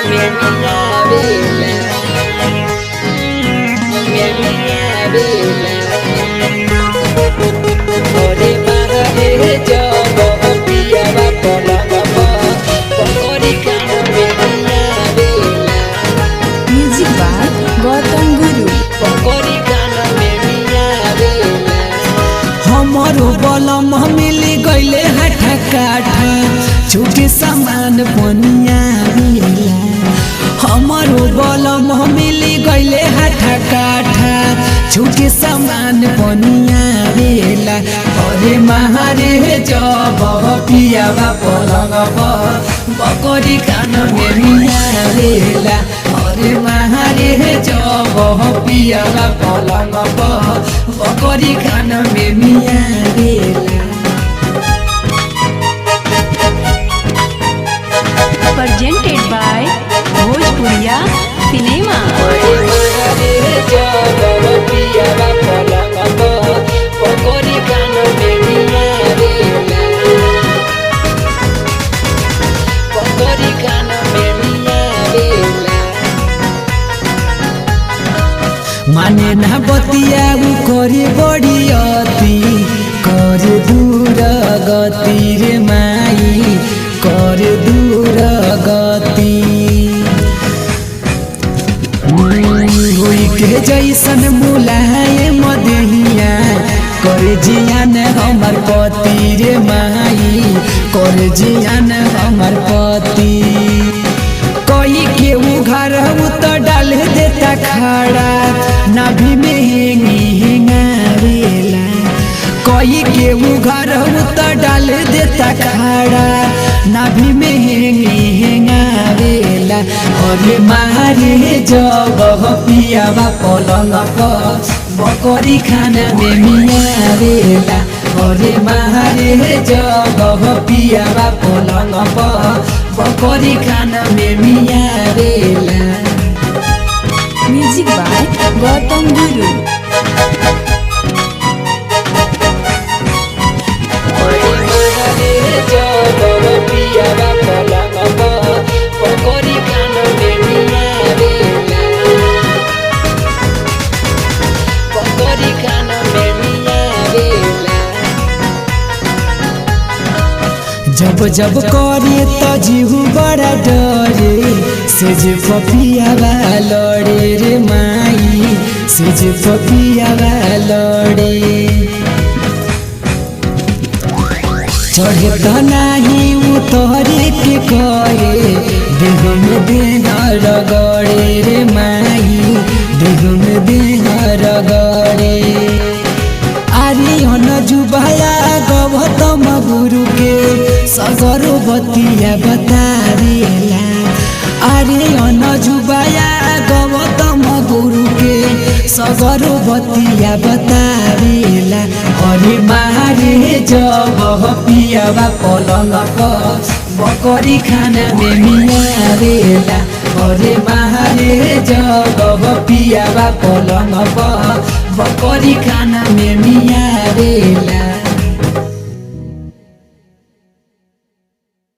में मिया बेला में मिया बेला ओरे मारे जब पियावा पलंग पकड़ी कान में मिया बेला म्यूजिक बाय गौतम गुरु पकड़ी कान में मिया बेला हमारो बलम मिली गईले हाथा काठा छुटे सामान बनिया बेला हमारो बलम मिली गईले हाथा काठा छुटे सामान बनिया बेला अरे महारे जब पियावा पलंग बकरी कान में मिया बेला अरे महारे जब पियावा पलंग बकरी कान में मिया बेला presented by भोजपुरिया सिनेमा ओरे मारे जब पियावा पलंग पकड़ी कान में मिया बेला पकड़ी कान में मिया बेला माने ना बतिया उ करे बड़ी अति करे दूर गति रे माई करे दूर गति होई के जैसन मुलाए मदहिया करे जियान हमर पति रे माई करे जियान हमर पति कोई के उ घर तो डाल देता खड़ा नाभि में हेंगा बेला कोई के उ घर तो डाल देता खड़ा नाभि में हेंगा बेला अरे मारे जब पियावा पलंग बकरी खाना में मिया बेला अरे मारे जब पियावा पलंग बकरी खाना में मिया बेला म्यूजिक बाय गौतम गुरु ओरे मारे जब पियावा पलंग पकड़ी कान में मिया बेला पकड़ी कान में मिया बेला जब जब करे तो जीहू बड़ा डरे से जे पपियावा लड़े रे माई से जे पपियावा लड़े चढ़े तो नाही उतरे के करे देह में देह रगड़े रे माई देह में देह रगड़े आर्यन जुबाया गौतम गुरु के सगरो बतिया बतारेला आर्यन जुबाया गौतम गुरु के सगरो बतिया बतारेला अरे मारे जब पियावा पलंग बकरी खाना में मिया बेला अरे मारे जब पियावा पलंग बकरी खाना में मिया बेला।